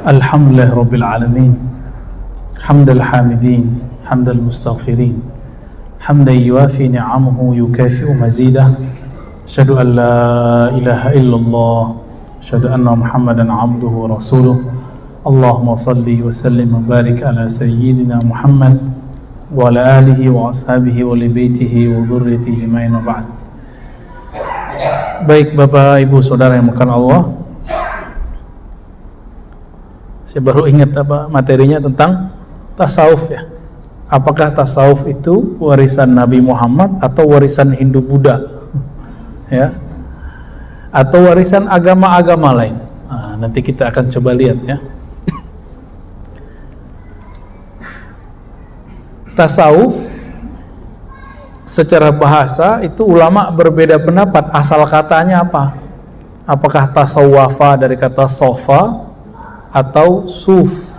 Alhamdulillah Rabbil Alamin. Hamdal hamidin, hamdal mustaghfirin, hamdan yuafi ni'amahu yukafi'u mazidah. Asyhadu an la ilaha illallah, asyhadu anna Muhammadan abduhu wa rasuluh. Allahumma salli wa sallim wa barik ala sayyidina Muhammad wa ala alihi wa ashabihi wa li baitihi wa dhurriyyatihi ajma'in wa ba'd. Baik Bapak Ibu Saudara yang dimuliakan Allah, saya baru ingat materinya tentang tasawuf ya. Apakah tasawuf itu warisan Nabi Muhammad atau warisan Hindu Buddha? Ya. Atau warisan agama-agama lain? Nah, nanti kita akan coba lihat ya. Tasawuf secara bahasa itu ulama berbeda pendapat asal katanya apa. Apakah tasawwafa dari kata sofa atau suf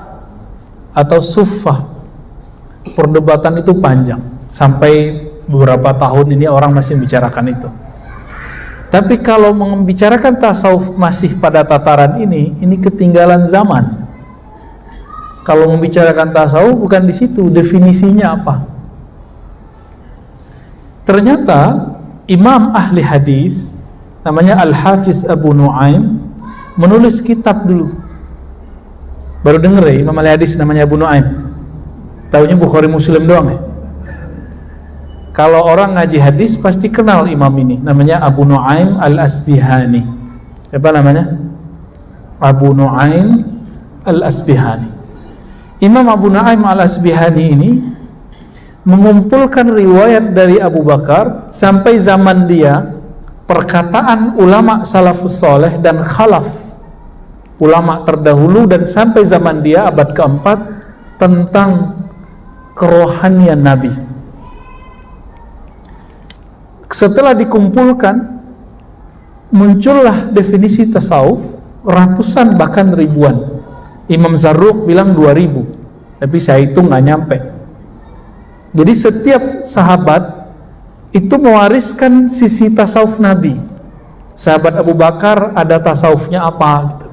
atau suffah. Perdebatan itu panjang, sampai beberapa tahun ini orang masih membicarakan itu. Tapi kalau membicarakan tasawuf masih pada tataran ini ketinggalan zaman. Kalau membicarakan tasawuf bukan di situ, definisinya apa. Ternyata Imam ahli hadis namanya Al-Hafiz Abu Nu'aim menulis kitab dulu. Baru denger ya, Imam ahli hadis namanya Abu Nu'aim. Taunya Bukhari Muslim doang ya. Kalau orang ngaji hadis pasti kenal imam ini, namanya Abu Nu'aim Al-Asbihani. Siapa namanya? Abu Nu'aim Al-Asbihani. Imam Abu Nu'aim Al-Asbihani ini mengumpulkan riwayat dari Abu Bakar sampai zaman dia, perkataan ulama salafus soleh dan khalaf, ulama terdahulu, dan sampai zaman dia abad keempat, tentang kerohanian Nabi. Setelah dikumpulkan, muncullah definisi tasawuf, ratusan bahkan ribuan. Imam Zarruq bilang 2000, tapi saya hitung nggak nyampe. Jadi setiap sahabat itu mewariskan sisi tasawuf Nabi. Sahabat Abu Bakar ada tasawufnya apa gitu.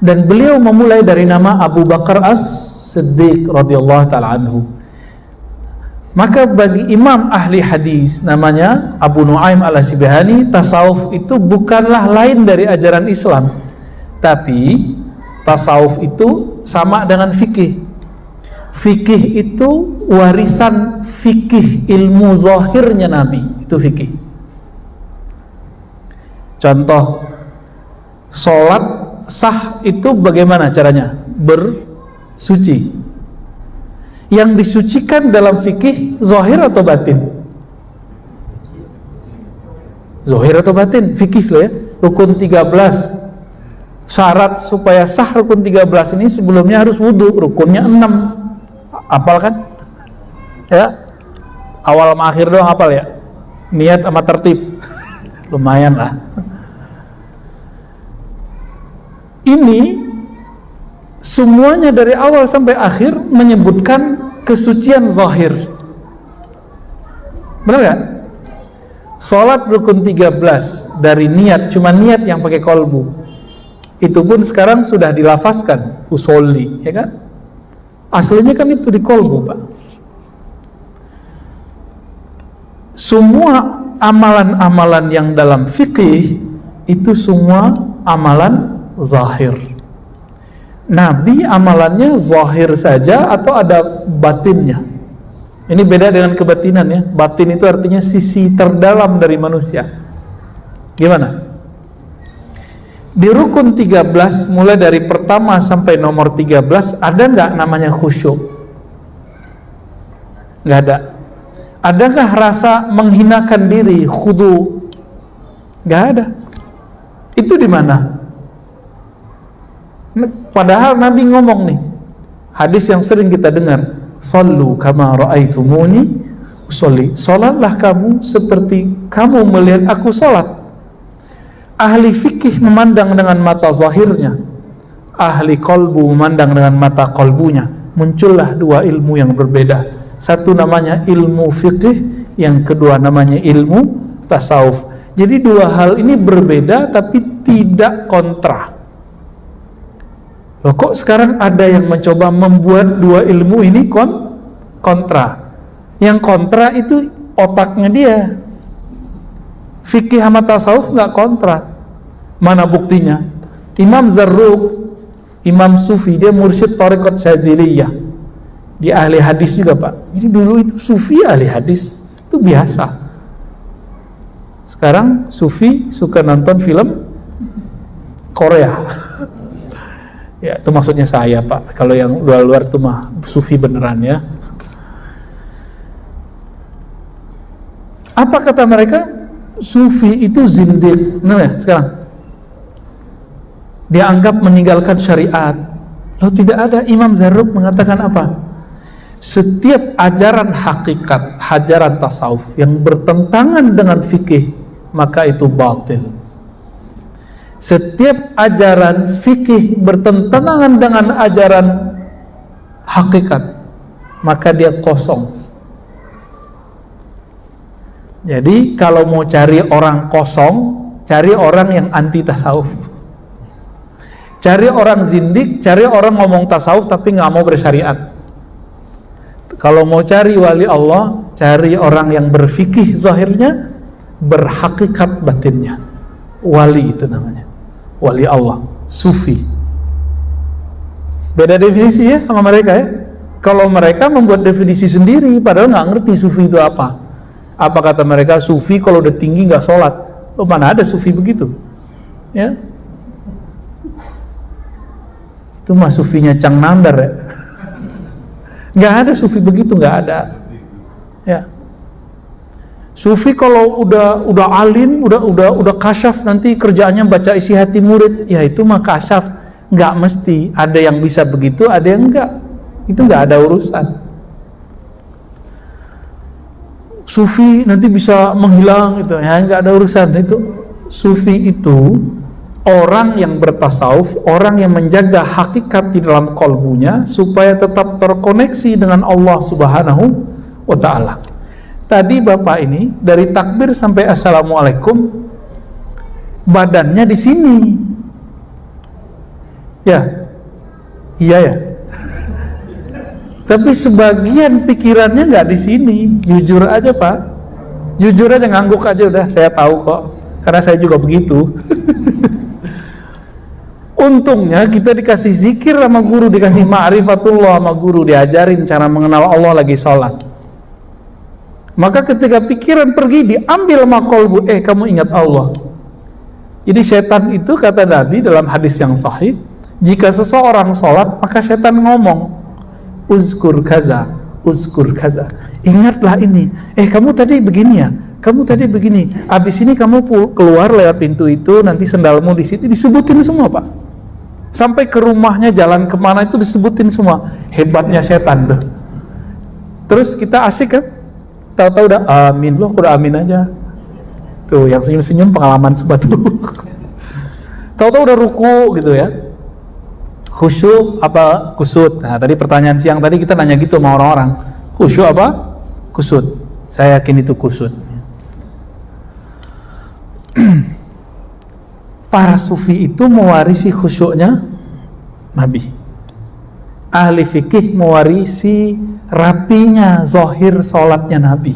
Dan beliau memulai dari nama Abu Bakar As-Siddiq radhiyallahu ta'ala anhu. Maka bagi imam ahli hadis namanya Abu Nu'aim Al-Asbihani, tasawuf itu bukanlah lain dari ajaran Islam, tapi tasawuf itu sama dengan fikih. Fikih itu warisan fikih ilmu zahirnya Nabi, itu fikih. Contoh, sholat sah itu bagaimana caranya? Bersuci. Yang disucikan dalam fikih zahir atau batin? Zahir atau batin? Fikih loh ya. Rukun 13. Syarat supaya sah rukun 13 ini sebelumnya harus wudu, rukunnya 6. Hafal kan? Ya. Awal sama akhir doang hafal ya. Niat sama tertib. Lumayan lah. Ini semuanya dari awal sampai akhir menyebutkan kesucian zahir. Benar gak? Sholat rukun 13 dari niat, cuma niat yang pakai kolbu. Itu pun sekarang sudah dilafazkan usolli, ya kan? Aslinya kan itu di kolbu, Pak. Semua amalan-amalan yang dalam fikih itu semua amalan zahir. Nabi amalannya zahir saja atau ada batinnya? Ini beda dengan kebatinan ya. Batin itu artinya sisi terdalam dari manusia. Gimana? Di rukun 13 mulai dari pertama sampai nomor 13 ada nggak namanya khusyuk? Nggak ada. Adakah rasa menghinakan diri, khudu? Nggak ada. Itu di mana? Padahal Nabi ngomong nih, hadis yang sering kita dengar, sallu kama ra'aitumuni usolli. Salatlah kamu seperti kamu melihat aku salat. Ahli fikih memandang dengan mata zahirnya, ahli kolbu memandang dengan mata kolbunya. Muncullah dua ilmu yang berbeda. Satu namanya ilmu fikih, yang kedua namanya ilmu tasawuf. Jadi dua hal ini berbeda tapi tidak kontra. Loh, kok sekarang ada yang mencoba membuat dua ilmu ini kontra? Yang kontra itu otaknya dia. Fikih sama tasawuf nggak kontra. Mana buktinya? Imam Zarruq, Imam Sufi, dia mursyid Thariqat Syadziliyah. Dia ahli hadis juga, Pak. Jadi dulu itu Sufi ahli hadis, itu biasa. Sekarang Sufi suka nonton film Korea. Ya, itu maksudnya saya, Pak. Kalau yang luar-luar itu mah Sufi beneran ya. Apa kata mereka? Sufi itu zindiq. Benar ya sekarang? Dia anggap meninggalkan syariat. Lalu tidak ada. Imam Zarruq mengatakan apa? Setiap ajaran hakikat, ajaran tasawuf yang bertentangan dengan fikih, maka itu batil. Setiap ajaran fikih bertentangan dengan ajaran hakikat, maka dia kosong. Jadi kalau mau cari orang kosong, cari orang yang anti tasawuf. Cari orang zindik, cari orang ngomong tasawuf tapi nggak mau bersyariat. Kalau mau cari wali Allah, cari orang yang berfikih zahirnya, berhakikat batinnya. Wali itu namanya, wali Allah, sufi. Beda definisi ya sama mereka ya. Kalau mereka membuat definisi sendiri, padahal nggak ngerti sufi itu apa. Apa kata mereka? Sufi kalau udah tinggi nggak sholat. Oh, mana ada sufi begitu? Ya, itu mah sufinya Cang Nandar ya. Nggak ada sufi begitu, nggak ada. Ya. Sufi kalau udah alim, udah kasyaf, nanti kerjaannya baca isi hati murid, ya itu mah kasyaf. Nggak mesti, ada yang bisa begitu, ada yang enggak. Itu nggak ada urusan. Sufi nanti bisa menghilang gitu, ya nggak ada urusan. Itu sufi itu orang yang bertasawuf, orang yang menjaga hakikat di dalam kolbunya supaya tetap terkoneksi dengan Allah Subhanahu wa ta'ala. Tadi Bapak ini dari takbir sampai assalamualaikum badannya di sini. Ya. Iya ya. Tapi sebagian pikirannya nggak di sini. Jujur aja, Pak. Jujur aja, ngangguk aja udah, saya tahu kok. Karena saya juga begitu. Untungnya kita dikasih zikir sama guru, dikasih ma'rifatullah sama guru, diajarin cara mengenal Allah lagi sholat. Maka ketika pikiran pergi, diambil sama qalbu, kamu ingat Allah. Jadi setan itu kata Nabi dalam hadis yang sahih, jika seseorang sholat, maka setan ngomong, uzkur kaza, ingatlah ini. Kamu tadi begini ya, kamu tadi begini. Abis ini kamu keluar lewat pintu itu, nanti sendalmu di situ, disebutin semua, Pak. Sampai ke rumahnya, jalan kemana itu disebutin semua. Hebatnya setan tuh. Terus kita asik kan? Tahu-tahu udah amin, loh udah amin aja. Tuh yang senyum-senyum pengalaman sebatu. Tahu-tahu udah ruku gitu ya. Khusyuk apa kusut? Nah tadi pertanyaan siang tadi kita nanya gitu sama orang-orang. Khusyuk apa? Kusut. Saya yakin itu kusut. Para sufi itu mewarisi khusyuknya Nabi. Ahli fikih mewarisi rapinya zahir sholatnya Nabi.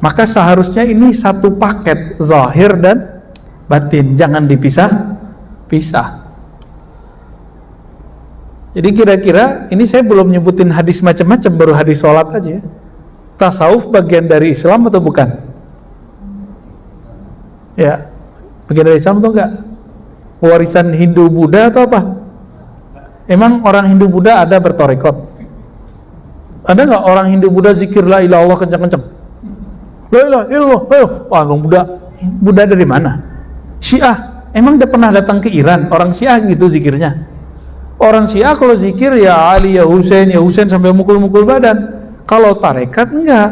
Maka seharusnya ini satu paket, zahir dan batin, jangan dipisah-pisah. Jadi kira-kira ini saya belum nyebutin hadis macam-macam, baru hadis sholat aja. Tasawuf bagian dari Islam atau bukan? Ya, bagian dari Islam atau enggak? Warisan Hindu Buddha atau apa? Emang orang Hindu Buddha ada bertorikot? Ada nggak orang Hindu Buddha zikir la ilaha illallah kencang-kencang? La ilaha illallah, wah Buddha. Buddha dari mana? Syiah. Emang dia pernah datang ke Iran? Orang Syiah gitu zikirnya. Orang Syiah kalau zikir ya Ali, ya Husain sampai mukul-mukul badan. Kalau tarekat enggak.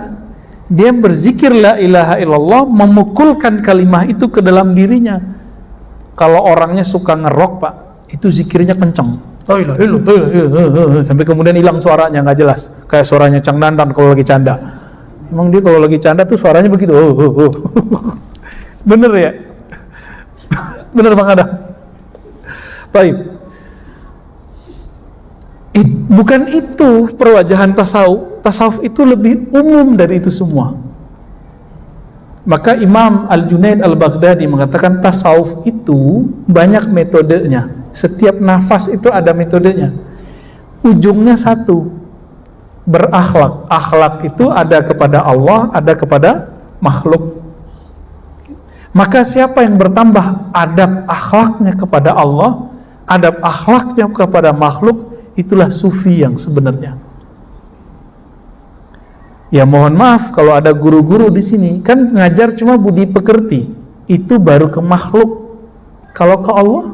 Dia berzikir la ilaha illallah, memukulkan kalimah itu ke dalam dirinya. Kalau orangnya suka ngerok, Pak, itu zikirnya kencang. Sampai kemudian hilang suaranya, nggak jelas. Kayak suaranya Cang Nandan kalau lagi canda. Emang dia kalau lagi canda tuh suaranya begitu. Bener ya? Bener Bang Adam? Baik. Bukan itu perwajahan tasawuf. Tasawuf itu lebih umum dari itu semua. Maka Imam Al-Junaid Al-Baghdadi mengatakan tasawuf itu banyak metodenya. Setiap nafas itu ada metodenya. Ujungnya satu, berakhlak. Akhlak itu ada kepada Allah, ada kepada makhluk. Maka siapa yang bertambah adab akhlaknya kepada Allah, adab akhlaknya kepada makhluk, itulah sufi yang sebenarnya. Ya mohon maaf kalau ada guru-guru di sini kan ngajar cuma budi pekerti, itu baru ke makhluk. Kalau ke Allah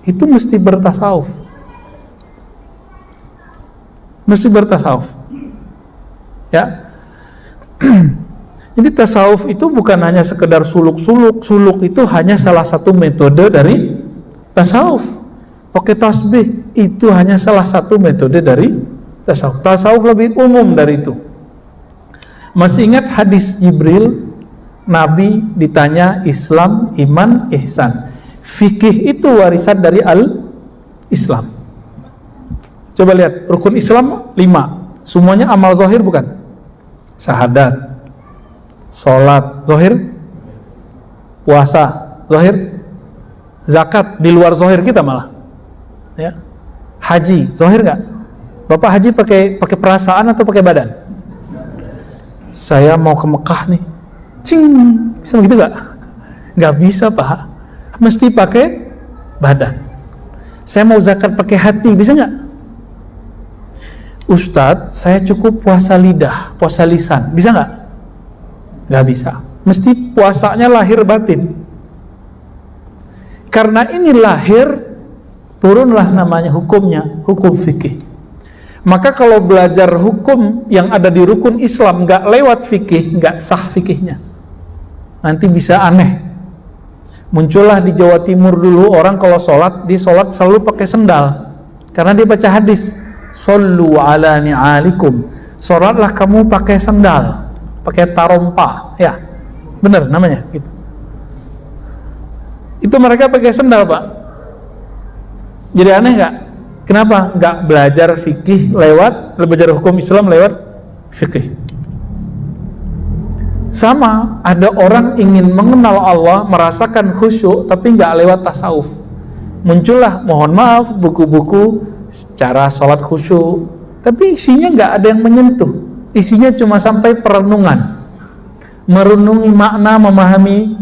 itu mesti bertasawuf. Mesti bertasawuf. Ya. Jadi tasawuf itu bukan hanya sekedar suluk-suluk. Suluk itu hanya salah satu metode dari tasawuf. Pakai tasbih itu hanya salah satu metode dari tasawuf. Tasawuf lebih umum dari itu. Masih ingat hadis Jibril, Nabi ditanya Islam, iman, ihsan. Fikih itu warisan dari al-Islam. Coba lihat, rukun Islam 5. Semuanya amal zahir bukan? Syahadat, sholat zahir, puasa zahir, zakat di luar zahir kita malah. Ya. Haji zahir nggak? Bapak haji pakai perasaan atau pakai badan? Saya mau ke Mekah nih, cing, bisa begitu nggak? Nggak bisa Pak, mesti pakai badan. Saya mau zakat pakai hati, bisa nggak? Ustadz, saya cukup puasa lidah, puasa lisan, bisa nggak? Nggak bisa, mesti puasanya lahir batin. Karena ini lahir, turunlah namanya hukumnya, hukum fikih. Maka kalau belajar hukum yang ada di rukun Islam nggak lewat fikih, nggak sah fikihnya. Nanti bisa aneh. Muncullah di Jawa Timur dulu orang kalau sholat, dia sholat selalu pakai sendal. Karena dia baca hadis, Shollu ala ni'alikum. Sholatlah kamu pakai sendal, pakai tarompa. Ya, benar namanya gitu. Itu mereka pakai sendal Pak. Jadi aneh nggak? Kenapa? Nggak belajar fikih belajar hukum Islam lewat fikih. Sama, ada orang ingin mengenal Allah, merasakan khusyuk, tapi nggak lewat tasawuf. Muncullah, mohon maaf, buku-buku cara sholat khusyuk, tapi isinya nggak ada yang menyentuh. Isinya cuma sampai perenungan, merenungi makna, memahami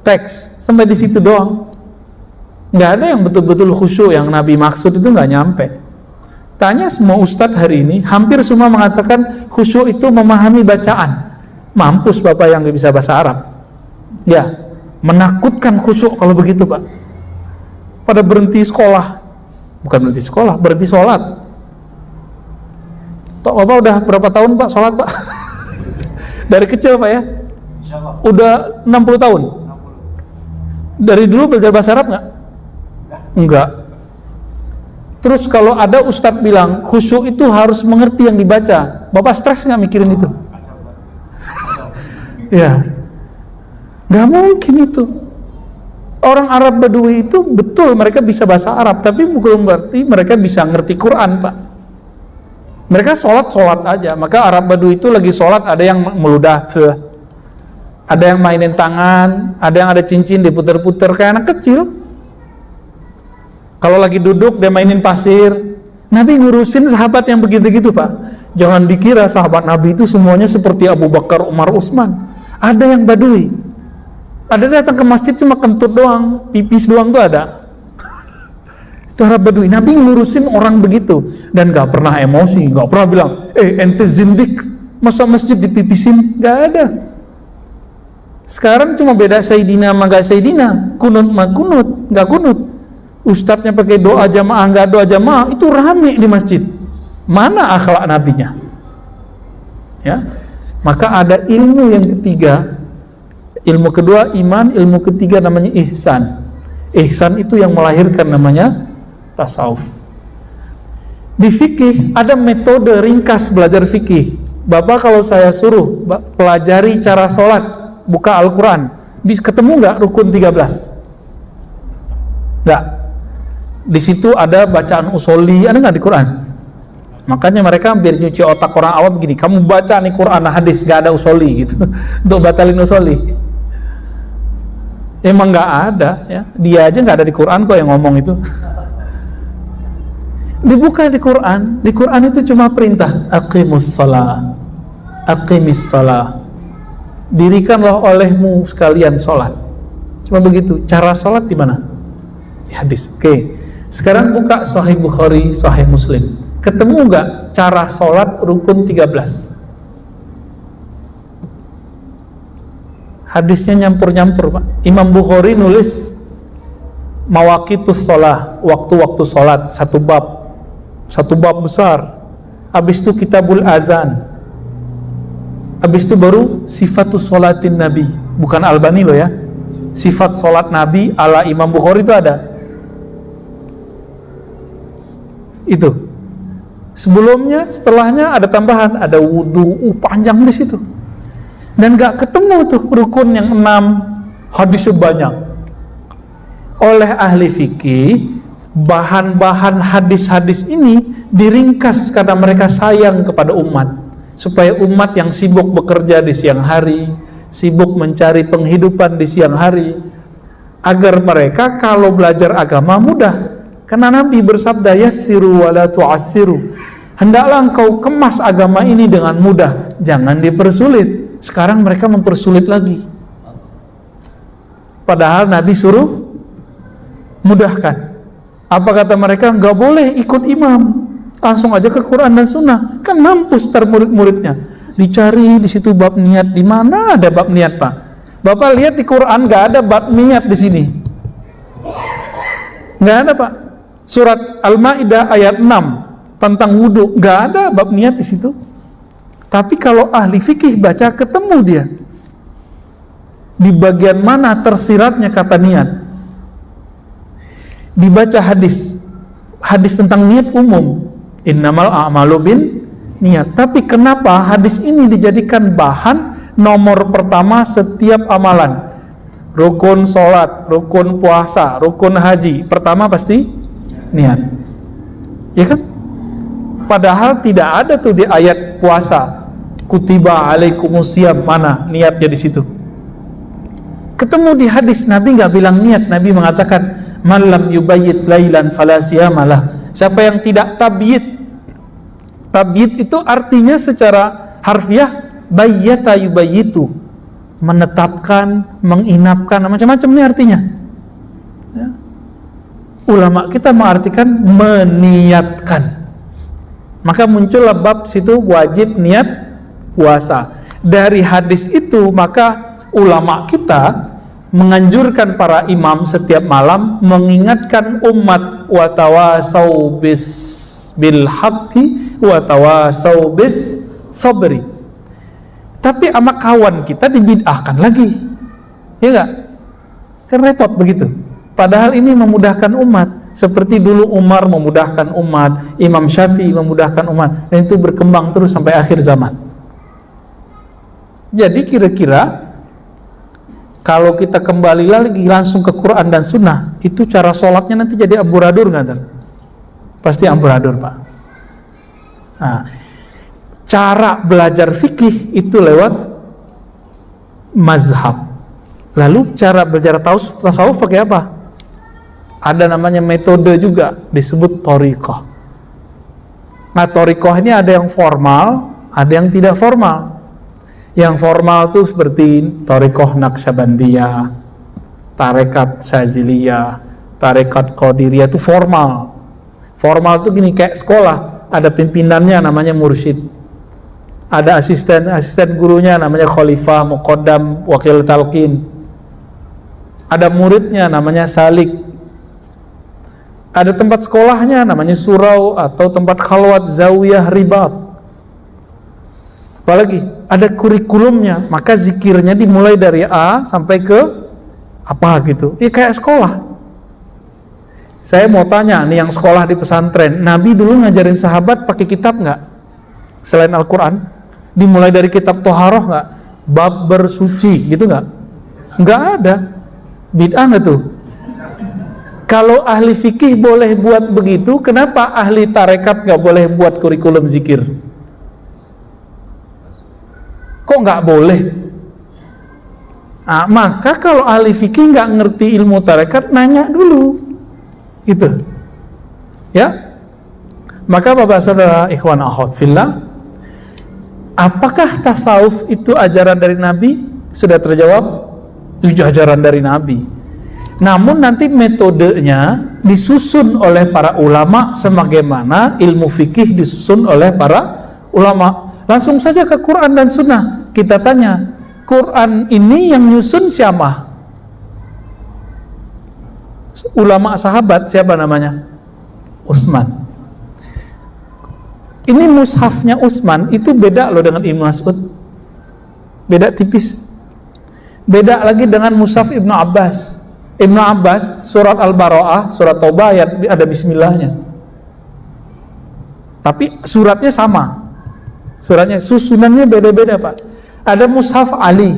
teks, sampai di situ doang. Nggak ada yang betul-betul khusyuk yang Nabi maksud, itu nggak nyampe. Tanya semua ustadz hari ini, hampir semua mengatakan khusyuk itu memahami bacaan. Mampus Bapak yang nggak bisa bahasa Arab. Ya, menakutkan khusyuk kalau begitu Pak. Pada berhenti sekolah, bukan berhenti sekolah, berhenti sholat. Bapak udah berapa tahun Pak sholat Pak? Dari kecil Pak ya? Udah 60 tahun? Dari dulu belajar bahasa Arab nggak? Enggak. Terus kalau ada ustadz bilang khusyuk itu harus mengerti yang dibaca, Bapak stres nggak mikirin itu? Ya, nggak mungkin itu. Orang Arab Badui itu betul mereka bisa bahasa Arab, tapi bukan berarti mereka bisa ngerti Quran Pak. Mereka sholat aja. Maka Arab Badui itu lagi sholat ada yang meludah, ada yang mainin tangan, ada yang ada cincin diputer-puter kayak anak kecil. Kalau lagi duduk dia mainin pasir. Nabi ngurusin sahabat yang begitu-gitu Pak. Jangan dikira sahabat Nabi itu semuanya seperti Abu Bakar, Umar, Utsman. Ada yang badui. Ada datang ke masjid cuma kentut doang, pipis doang tuh ada. Itu Arab Badui. Nabi ngurusin orang begitu dan gak pernah emosi, gak pernah bilang, ente zindik, masa masjid dipipisin? Gak ada. Sekarang cuma beda Sayyidina sama gak Sayyidina, kunut sama kunut, gak kunut. Ustadznya pakai doa jamaah, nggak doa jamaah, itu rame di masjid. Mana akhlak nabinya? Ya, maka ada ilmu yang ketiga, ilmu kedua iman, ilmu ketiga namanya ihsan. Ihsan itu yang melahirkan namanya tasawuf. Di fikih ada metode ringkas belajar fikih. Bapak kalau saya suruh pelajari cara sholat, buka Al-Quran, ketemu nggak rukun 13? Nggak. Di situ ada bacaan usoli, ada nggak di Quran? Makanya mereka biar nyuci otak orang awam begini, kamu baca nih Quran hadis nggak ada usoli gitu, untuk batalin usoli. Emang nggak ada, ya. Dia aja nggak ada di Quran kok yang ngomong itu. Dibuka di Quran itu cuma perintah aqimus shalah, aqimis shalah, dirikanlah olehmu sekalian sholat. Cuma begitu. Cara sholat di mana? Di hadis. Oke. Sekarang buka Sahih Bukhari, Sahih Muslim. Ketemu nggak cara sholat rukun 13? Hadisnya nyampur-nyampur, Pak. Imam Bukhari nulis mawaqitus sholah, waktu-waktu sholat, satu bab besar. Habis itu kitabul azan. Habis itu baru sifatus sholatin Nabi. Bukan Albani loh ya. Sifat sholat Nabi ala Imam Bukhari itu ada. Itu. Sebelumnya, setelahnya ada tambahan, ada wudu, panjang di situ. Dan gak ketemu tuh rukun yang 6, hadisnya banyak. Oleh ahli fikih, bahan-bahan hadis-hadis ini diringkas karena mereka sayang kepada umat, supaya umat yang sibuk bekerja di siang hari, sibuk mencari penghidupan di siang hari, agar mereka kalau belajar agama mudah. Karena Nabi bersabda, yassiru wa la tu'assiru, hendaklah engkau kemas agama ini dengan mudah, jangan dipersulit. Sekarang mereka mempersulit lagi, padahal Nabi suruh mudahkan. Apa kata mereka? Nggak boleh ikut imam, langsung aja ke Quran dan Sunnah. Kan mampus tar murid-muridnya. Dicari di situ bab niat, di mana ada bab niat, Pak? Bapak lihat di Quran nggak ada bab niat di sini, nggak ada, Pak. Surat Al-Maidah ayat 6 tentang wudhu, nggak ada bab niat di situ. Tapi kalau ahli fikih baca, ketemu dia di bagian mana tersiratnya kata niat. Dibaca hadis tentang niat umum, innamal a'malu bin niat. Tapi kenapa hadis ini dijadikan bahan nomor pertama setiap amalan? Rukun sholat, rukun puasa, rukun haji, pertama pasti niat, ya kan? Padahal tidak ada tuh di ayat puasa, kutiba alaikumusiyam, mana niatnya di situ? Ketemu di hadis, Nabi nggak bilang niat. Nabi mengatakan, malam yubayyit lailan fala siyamalah. Siapa yang tidak tabyid, tabyid itu artinya secara harfiah bayyata yubayyitu, menetapkan, menginapkan, macam-macam ini artinya, ya. Ulama kita mengartikan meniatkan. Maka muncullah bab situ wajib niat puasa. Dari hadis itu maka ulama kita menganjurkan para imam setiap malam mengingatkan umat, watawasau bil haqqi watawasau bis sabri. Tapi sama kawan kita dibid'ahkan lagi, ya enggak? Kan repot begitu. Padahal ini memudahkan umat, seperti dulu Umar memudahkan umat, Imam Syafi'i memudahkan umat, dan itu berkembang terus sampai akhir zaman. Jadi kira-kira kalau kita kembali lagi langsung ke Quran dan Sunnah, itu cara sholatnya nanti jadi amburadur nggak? Pasti amburadur, Pak. Nah, cara belajar fikih itu lewat mazhab. Lalu cara belajar tasawuf pakai apa? Ada namanya metode juga, disebut thariqah. Nah, thariqah ini ada yang formal, ada yang tidak formal. Yang formal itu seperti thariqah Naqsyabandiyah, tarekat Syaziliyah, tarekat Qadiriyah, itu formal. Formal itu gini, kayak sekolah, ada pimpinannya namanya mursyid, ada asisten gurunya namanya khalifah, muqaddam, wakil talqin, ada muridnya namanya salik, ada tempat sekolahnya namanya surau atau tempat khalwat, zawiyah, ribat. Apalagi ada kurikulumnya, maka zikirnya dimulai dari A sampai ke apa gitu. Ya kayak sekolah. Saya mau tanya nih yang sekolah di pesantren, Nabi dulu ngajarin sahabat pakai kitab nggak? Selain Al-Quran, dimulai dari kitab Toharoh nggak? Bab bersuci gitu nggak? Nggak ada. Bid'ah nggak tuh? Kalau ahli fikih boleh buat begitu, kenapa ahli tarekat nggak boleh buat kurikulum zikir? Kok nggak boleh? Nah, maka kalau ahli fikih nggak ngerti ilmu tarekat, nanya dulu, gitu, ya. Maka bapak saudara ikhwan akhwat fillah, apakah tasawuf itu ajaran dari Nabi? Sudah terjawab, itu ajaran dari Nabi. Namun nanti metodenya disusun oleh para ulama sebagaimana ilmu fikih disusun oleh para ulama. Langsung saja ke Quran dan Sunnah. Kita tanya, Quran ini yang nyusun siapa? Ulama sahabat, siapa namanya? Utsman. Ini mushafnya Utsman itu beda loh dengan Ibnu Mas'ud. Beda tipis. Beda lagi dengan mushaf Ibnu Abbas. Ibnu Abbas surat Al-Bara'ah, surat Taubah ada bismillahnya. Tapi suratnya sama. Suratnya, susunannya beda-beda, Pak. Ada mushaf Ali.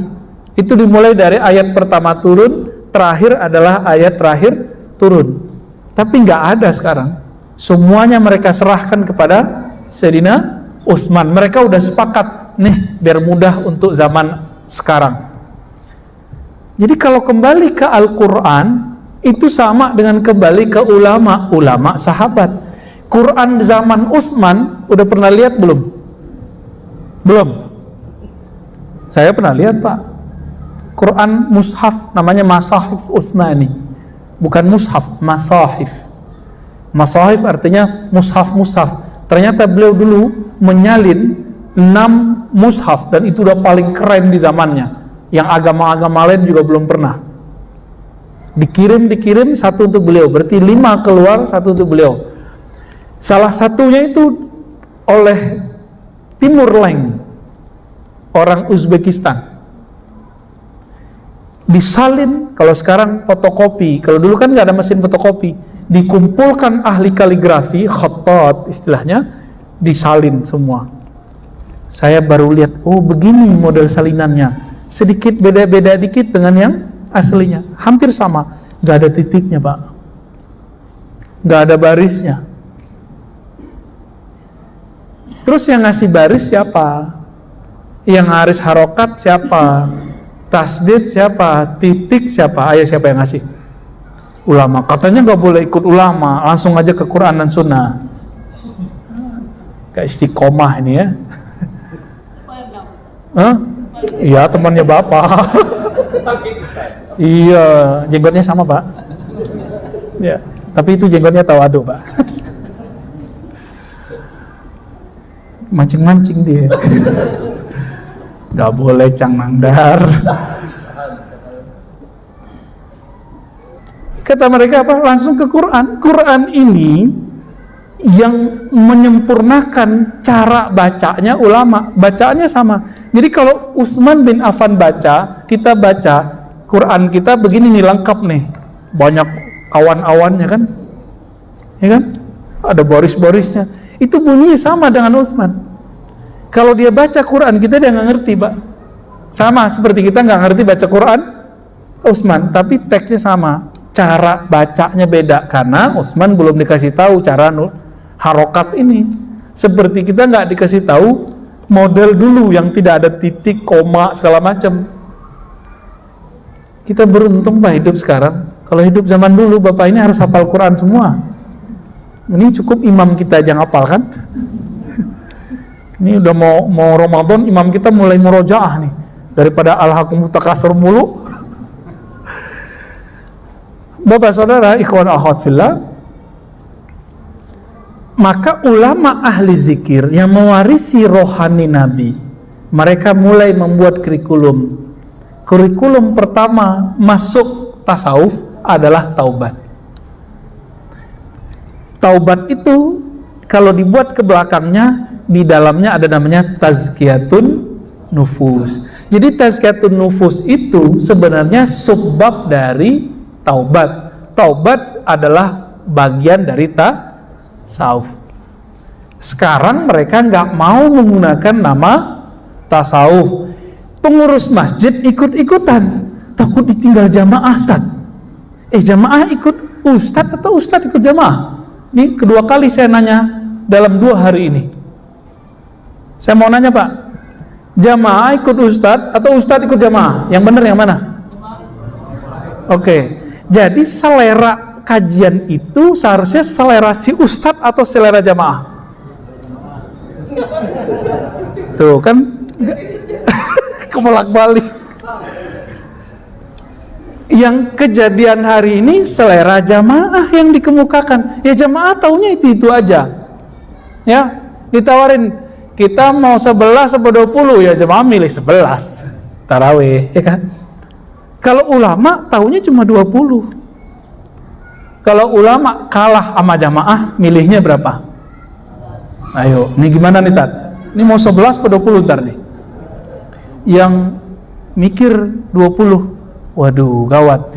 Itu dimulai dari ayat pertama turun, terakhir adalah ayat terakhir turun. Tapi nggak ada sekarang. Semuanya mereka serahkan kepada Sayyidina Utsman. Mereka udah sepakat, nih biar mudah untuk zaman sekarang. Jadi kalau kembali ke Al-Quran, itu sama dengan kembali ke ulama sahabat. Quran zaman Utsman, udah pernah lihat belum? Belum? Saya pernah lihat, Pak. Quran mushaf, namanya Masahif Utsmani. Bukan mushaf, masahif. Masahif artinya mushaf-mushaf. Ternyata beliau dulu menyalin 6 mushaf, dan itu udah paling keren di zamannya. Yang agama-agama lain juga belum pernah. Dikirim satu untuk beliau, berarti 5 keluar, satu untuk beliau. Salah satunya itu oleh Timur Leng, orang Uzbekistan. Disalin, kalau sekarang fotokopi, kalau dulu kan nggak ada mesin fotokopi, dikumpulkan ahli kaligrafi, khattat istilahnya, disalin semua. Saya baru lihat, oh begini model salinannya. Sedikit beda-beda dikit dengan yang aslinya, hampir sama, nggak ada titiknya, Pak, nggak ada barisnya. Terus yang ngasih baris siapa? Yang ngaris harokat siapa? Tasdid siapa? Titik siapa? Ayo, siapa yang ngasih? Ulama. Katanya nggak boleh ikut ulama, langsung aja ke Quran dan Sunnah. Kayak istiqomah ini ya. Hah? Iya, temannya Bapak. Iya, jenggotnya sama, Pak. Ya, tapi itu jenggotnya tawadu, Pak. Mancing-mancing dia. Gak boleh Cang Nangdar. Kata mereka apa? Langsung ke Quran. Quran ini yang menyempurnakan cara bacanya ulama. Bacaannya sama. Jadi kalau Utsman bin Affan baca, kita baca Quran kita begini nih, lengkap nih, banyak awan-awannya kan, ya kan, ada baris-barisnya, itu bunyinya sama dengan Utsman. Kalau dia baca Quran kita, dia nggak ngerti, Pak, sama seperti kita nggak ngerti baca Quran Utsman, tapi teksnya sama, cara bacanya beda karena Utsman belum dikasih tahu cara harokat ini, seperti kita nggak dikasih tahu model dulu yang tidak ada titik, koma, segala macam. Kita beruntung, Pak, hidup sekarang. Kalau hidup zaman dulu, Bapak ini harus hafal Quran semua. Ini cukup imam kita aja ngapal kan? Ini udah mau Ramadan, imam kita mulai murojaah nih, daripada al-hakumut takasur mulu. Bapak saudara ikhwan akhwat fillah, maka ulama ahli zikir yang mewarisi rohani Nabi, mereka mulai membuat kurikulum. Kurikulum pertama masuk tasawuf adalah taubat. Taubat itu kalau dibuat ke belakangnya, di dalamnya ada namanya tazkiyatun nufus. Jadi tazkiyatun nufus itu sebenarnya subbab dari taubat. Taubat adalah bagian dari tasawuf. Sekarang mereka nggak mau menggunakan nama tasawuf. Pengurus masjid ikut-ikutan, takut ditinggal jamaah, Ustaz. Jamaah ikut Ustadz atau Ustadz ikut jamaah? Ini kedua kali saya nanya dalam 2 hari ini. Saya mau nanya Pak, jamaah ikut Ustadz atau Ustadz ikut jamaah? Yang benar yang mana? Oke, jadi selera kajian itu seharusnya selera si Ustadz atau selera jamaah? Tuh kan kebolak-balik. Yang kejadian hari ini selera jamaah yang dikemukakan. Ya jamaah taunya itu aja. Ya, ditawarin kita mau 11 atau 20, ya jamaah milih 11 tarawih, ya kan? Kalau ulama tahunya cuma 20. Kalau ulama kalah sama jamaah, milihnya berapa? Ayo, ini gimana nih Tat? Ini mau 11 atau 20 ntar nih? Yang mikir 20. Waduh, gawat.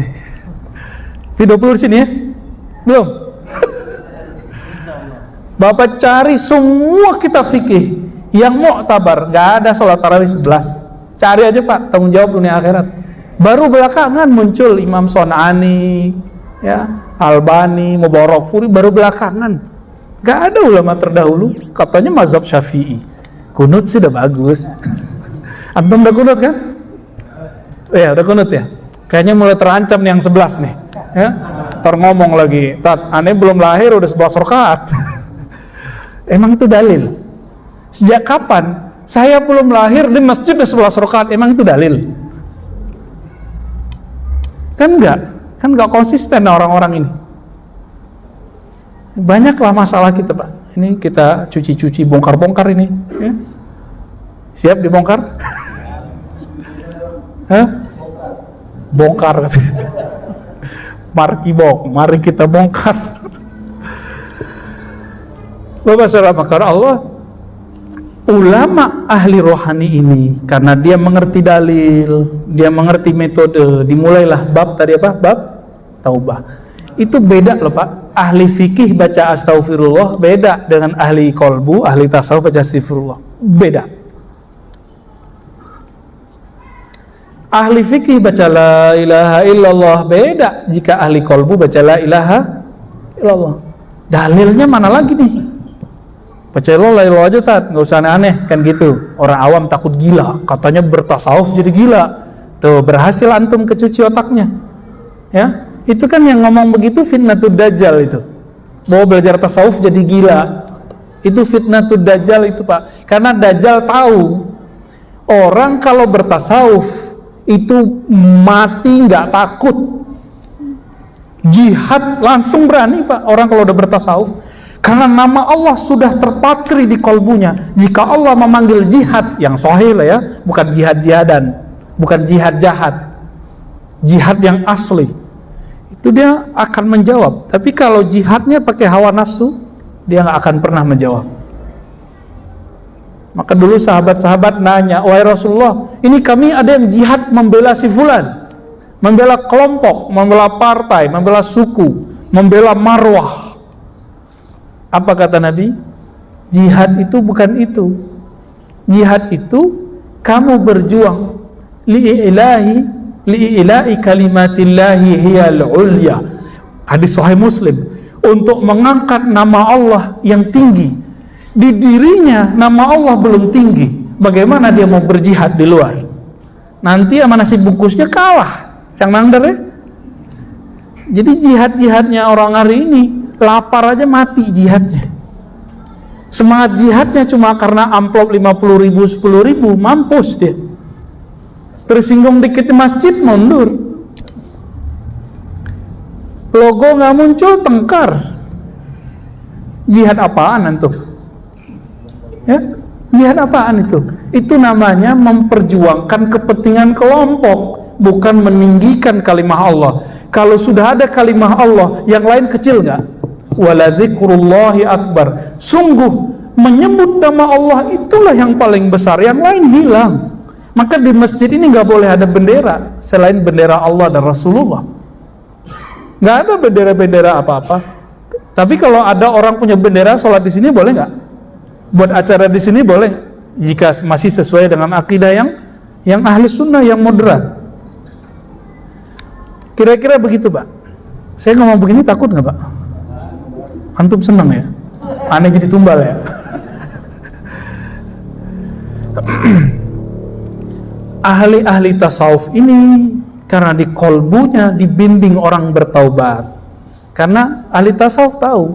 Tapi 20 di sini ya? Belum? Bapak cari semua kitab fikih yang mu'tabar, nggak ada sholat tarawih 11. Cari aja Pak, tanggung jawab dunia akhirat. Baru belakangan muncul Imam Son'ani, ya, Albani, Mubarakfuri, baru belakangan. Gak ada ulama terdahulu, katanya mazhab Syafi'i. Kunut sih udah bagus. Antum udah kunut kan? Ya, udah kunut ya. Kayaknya mulai terancam nih yang 11 nih. Ya, ntar ngomong lagi, Tat, aneh belum lahir udah 11 rakaat. Emang itu dalil? Sejak kapan? Saya belum lahir di masjid udah 11 rakaat, emang itu dalil? Kan enggak konsisten orang-orang ini. Banyaklah masalah kita Pak. Ini kita cuci-cuci, bongkar-bongkar ini, ya. Siap dibongkar? Hah? Bongkar katanya. Mari kita bongkar. Bapak saudara makar Allah, ulama ahli rohani ini karena dia mengerti dalil, dia mengerti metode, dimulailah bab tadi apa? Bab taubah. Itu beda loh Pak. Ahli fikih baca astagfirullah beda dengan ahli kolbu, ahli tasawuf baca astagfirullah. Beda. Ahli fikih baca la ilaha illallah beda jika ahli kolbu baca la ilaha illallah. Dalilnya mana lagi nih? Baca la ilaha aja Tat, nggak usah aneh-aneh kan gitu. Orang awam takut gila, katanya bertasawuf jadi gila. Tuh berhasil antum kecuci otaknya. Ya, itu kan yang ngomong begitu fitnatud dajjal itu. Mau belajar tasawuf jadi gila. Itu fitnatud dajjal itu Pak. Karena dajjal tahu orang kalau bertasawuf itu mati nggak takut. Jihad langsung berani Pak orang kalau udah bertasawuf. Karena nama Allah sudah terpatri di kolbunya. Jika Allah memanggil jihad yang sahih lah ya, bukan jihad-jihadan, bukan jihad jahat, jihad yang asli, itu dia akan menjawab. Tapi kalau jihadnya pakai hawa nafsu, dia nggak akan pernah menjawab. Maka dulu sahabat-sahabat nanya, wahai Rasulullah, ini kami ada yang jihad membela si fulan, membela kelompok, membela partai, membela suku, membela marwah. Apa kata Nabi? Jihad itu bukan itu. Jihad itu kamu berjuang li'ilahi kalimatillahi hiyal ulya. Hadis Sahih Muslim. Untuk mengangkat nama Allah yang tinggi. Di dirinya nama Allah belum tinggi. Bagaimana dia mau berjihad di luar? Nanti sama nasi bungkusnya kalah. Cang Nangder ya? Jadi jihad-jihadnya orang hari ini, lapar aja mati jihadnya. Semangat jihadnya cuma karena amplop 50.000, 10.000, mampus dia. Tersinggung dikit di masjid, mundur. Logo nggak muncul, tengkar. Jihad apaan antum? Ya, jihad apaan itu? Itu namanya memperjuangkan kepentingan kelompok, bukan meninggikan kalimah Allah. Kalau sudah ada kalimah Allah, yang lain kecil nggak? Waladzikrullahi akbar. Sungguh menyebut nama Allah itulah yang paling besar, yang lain hilang. Maka di masjid ini nggak boleh ada bendera selain bendera Allah dan Rasulullah. Nggak ada bendera-bendera apa-apa. Tapi kalau ada orang punya bendera sholat di sini boleh nggak? Buat acara di sini boleh, jika masih sesuai dengan akidah yang ahli sunnah, yang moderat. Kira-kira begitu Pak. Saya ngomong begini takut nggak Pak? Antum senang ya? Aneh jadi tumbal ya? Ahli-ahli tasawuf ini karena di kolbunya dibimbing orang bertaubat. Karena ahli tasawuf tahu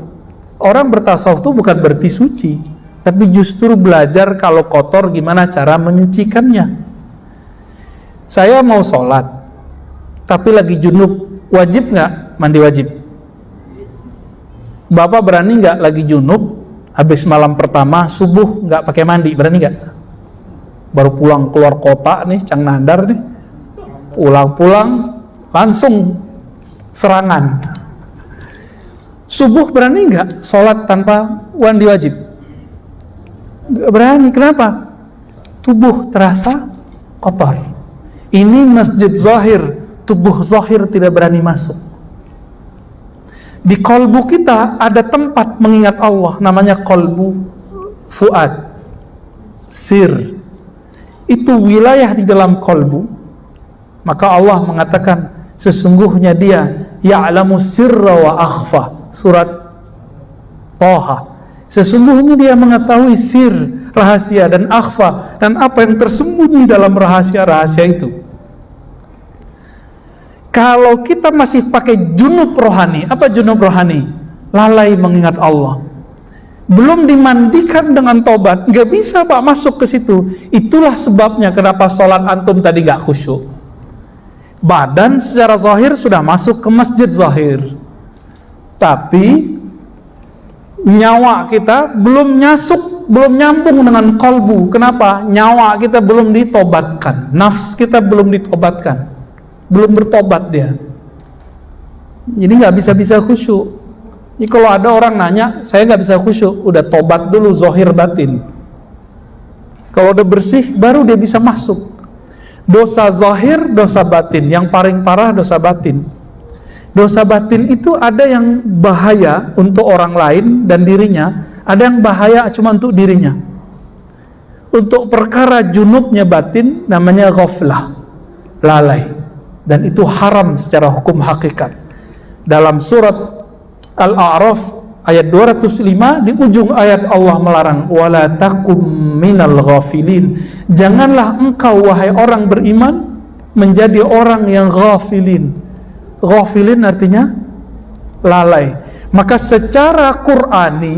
orang bertasawuf itu bukan berarti suci, tapi justru belajar kalau kotor gimana cara menyucikannya. Saya mau sholat tapi lagi junub, wajib nggak mandi wajib? Bapak berani nggak lagi junub habis malam pertama subuh nggak pakai mandi, berani nggak? Baru pulang keluar kota nih, Cang Nandar nih, pulang langsung serangan. Subuh berani nggak sholat tanpa mandi wajib? Nggak berani. Kenapa? Tubuh terasa kotor. Ini masjid zahir, tubuh zahir tidak berani masuk. Di kolbu kita ada tempat mengingat Allah, namanya kolbu fuad, sir. Itu wilayah di dalam kolbu. Maka Allah mengatakan sesungguhnya Dia ya'lamu sirra wa akhfa, surat Toha. Sesungguhnya Dia mengetahui sir, rahasia, dan akhfa, dan apa yang tersembunyi dalam rahasia-rahasia itu. Kalau kita masih pakai junub rohani, apa junub rohani? Lalai mengingat Allah, belum dimandikan dengan tobat, nggak bisa Pak masuk ke situ. Itulah sebabnya kenapa sholat antum tadi nggak khusyuk. Badan secara zahir sudah masuk ke masjid zahir, tapi nyawa kita belum nyambung dengan kolbu. Kenapa? Nyawa kita belum ditobatkan, nafs kita belum ditobatkan, belum bertobat dia. Jadi nggak bisa khusyuk. Jadi kalau ada orang nanya, saya nggak bisa khusyuk, udah tobat dulu zahir batin. Kalau udah bersih, baru dia bisa masuk. Dosa zahir, dosa batin. Yang paling parah dosa batin. Dosa batin itu ada yang bahaya untuk orang lain dan dirinya, ada yang bahaya cuma untuk dirinya. Untuk perkara junubnya batin, namanya ghaflah, lalai. Dan itu haram secara hukum hakikat. Dalam surat Al-A'raf ayat 205 di ujung ayat Allah melarang wala takum minal ghafilin. Janganlah engkau wahai orang beriman menjadi orang yang ghafilin. Ghafilin artinya lalai. Maka secara Qur'ani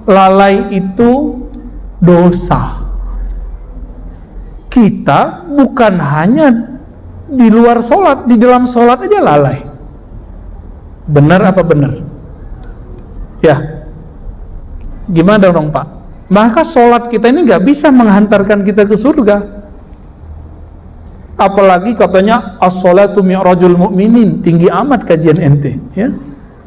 lalai itu dosa. Kita bukan hanya di luar sholat, di dalam sholat aja lalai. Benar apa benar? Ya, gimana dong Pak? Maka sholat kita ini nggak bisa menghantarkan kita ke surga. Apalagi katanya as-sholatu mi'rajul mu'minin, tinggi amat kajian ente. Ya,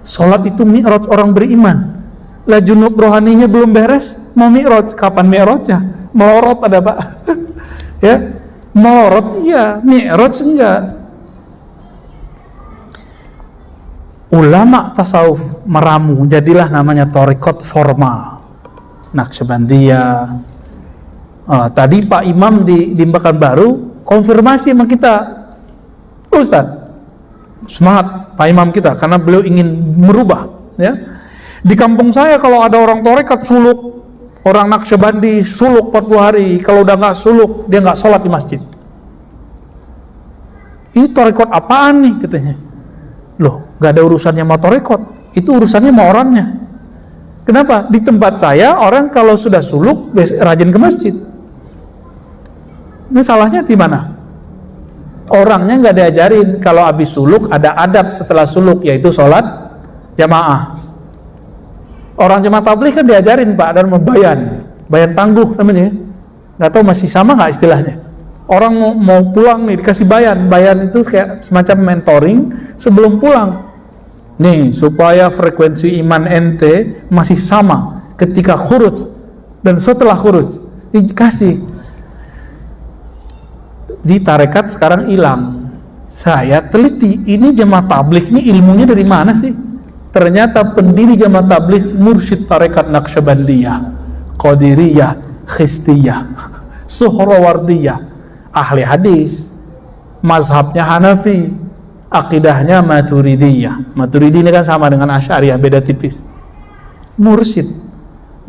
sholat itu mi'raj orang beriman. Lah junub rohaninya belum beres, mau mi'raj, kapan mi'rajnya? Melorot ada Pak? Ya, melorot iya, mi'raj enggak. Ulama tasawuf meramu, jadilah namanya thariqat formal, Naqsyabandiyah. Tadi Pak Imam di Pekanbaru konfirmasi sama kita, Ustaz, semangat Pak Imam kita karena beliau ingin merubah. Ya, di kampung saya kalau ada orang thariqat suluk, orang Naqsyabandi suluk 40 hari, kalau udah nggak suluk dia nggak sholat di masjid. Ini thariqat apaan nih katanya? Loh, gak ada urusannya sama thariqat, itu urusannya sama orangnya. Kenapa? Di tempat saya orang kalau sudah suluk rajin ke masjid. Ini salahnya di mana? Orangnya nggak diajarin kalau habis suluk ada adab setelah suluk, yaitu sholat jamaah. Orang jemaah tabligh kan diajarin Pak, dan bayan tangguh namanya. Nggak tahu masih sama nggak istilahnya? Orang mau pulang nih dikasih bayan itu kayak semacam mentoring sebelum pulang. Nih, supaya frekuensi iman ente masih sama ketika khuruj dan setelah khuruj, dikasih. Di tarekat sekarang hilang. Saya teliti, ini jemaah tabligh ini ilmunya dari mana sih? Ternyata pendiri jemaah tabligh mursyid tarekat Naqsyabandiyah, Qadiriyah, Khistiyah, Suhrawardiyah, ahli hadis, mazhabnya Hanafi, akidahnya Maturidiyah. Maturidi ini kan sama dengan Asy'ariyah, beda tipis. Mursyid.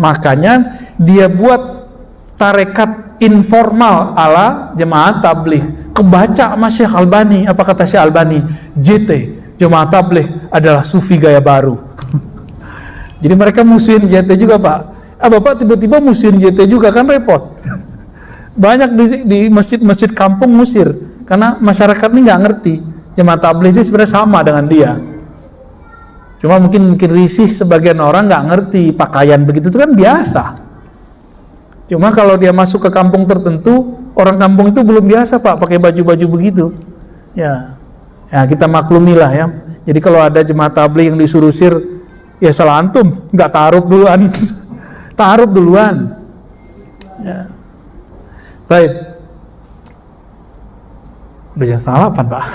Makanya dia buat tarekat informal ala jemaah tabligh. Kebaca sama Syekh Albani. Apa kata Syekh Albani? JT, jemaah tabligh adalah sufi gaya baru. Jadi mereka musuhin JT juga, Pak. Bapak tiba-tiba musuhin JT juga, kan repot. Banyak di masjid-masjid kampung musir, karena masyarakat ini nggak ngerti jemaah tabligh itu sebenarnya sama dengan dia. Cuma mungkin risih sebagian orang nggak ngerti pakaian begitu itu kan biasa. Cuma kalau dia masuk ke kampung tertentu, orang kampung itu belum biasa, Pak, pakai baju-baju begitu. Ya kita maklumilah ya. Jadi kalau ada jemaah tabligh yang disuruh sir, ya salah antum, nggak ta'aruf duluan. Ta'aruf duluan. Ya. Baik. Udah jam 8, Pak.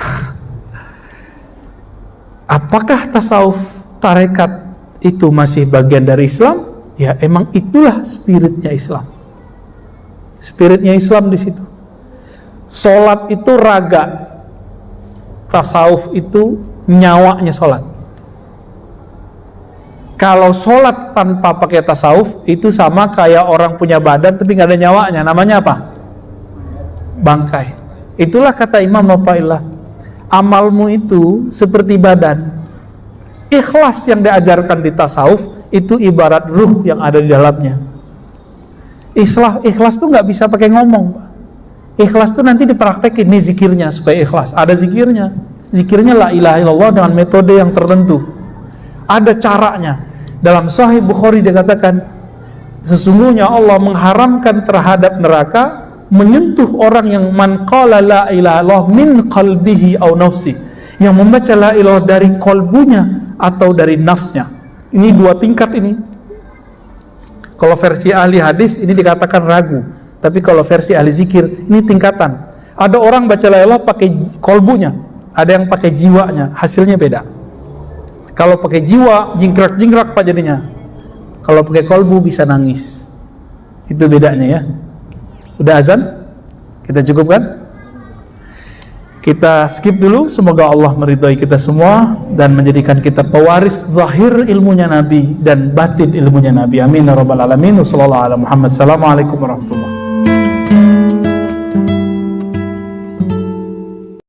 Apakah tasawuf tarekat itu masih bagian dari Islam? Ya, emang itulah spiritnya Islam. Spiritnya Islam di situ. Salat itu raga. Tasawuf itu nyawanya salat. Kalau sholat tanpa pakai tasawuf itu sama kayak orang punya badan tapi nggak ada nyawanya. Namanya apa? Bangkai. Itulah kata Imam Athaillah, amalmu itu seperti badan. Ikhlas yang diajarkan di tasawuf itu ibarat ruh yang ada di dalamnya. Ikhlas tuh nggak bisa pakai ngomong, Pak. Ikhlas tuh nanti dipraktekin, nih zikirnya supaya ikhlas. Ada zikirnya. Zikirnya la ilaha illallah dengan metode yang tertentu. Ada caranya. Dalam Sahih Bukhari dikatakan, sesungguhnya Allah mengharamkan terhadap neraka menyentuh orang yang man qala la ilaha illallah min qalbihi aw nafsi, yang membaca la ilaha dari kolbunya atau dari nafsnya. Ini dua tingkat ini. Kalau versi ahli hadis ini dikatakan ragu, tapi kalau versi ahli zikir ini tingkatan. Ada orang baca la ilaha pakai kolbunya, ada yang pakai jiwanya, hasilnya beda. Kalau pakai jiwa, jingkrak-jingkrak Pak jadinya. Kalau pakai kolbu bisa nangis. Itu bedanya ya. Udah azan? Kita cukupkan? Kita skip dulu. Semoga Allah meridhai kita semua dan menjadikan kita pewaris zahir ilmunya Nabi dan batin ilmunya Nabi. Amin ya rabbal alamin. Wassallallahu ala Muhammad. Assalamualaikum warahmatullahi wabarakatuh.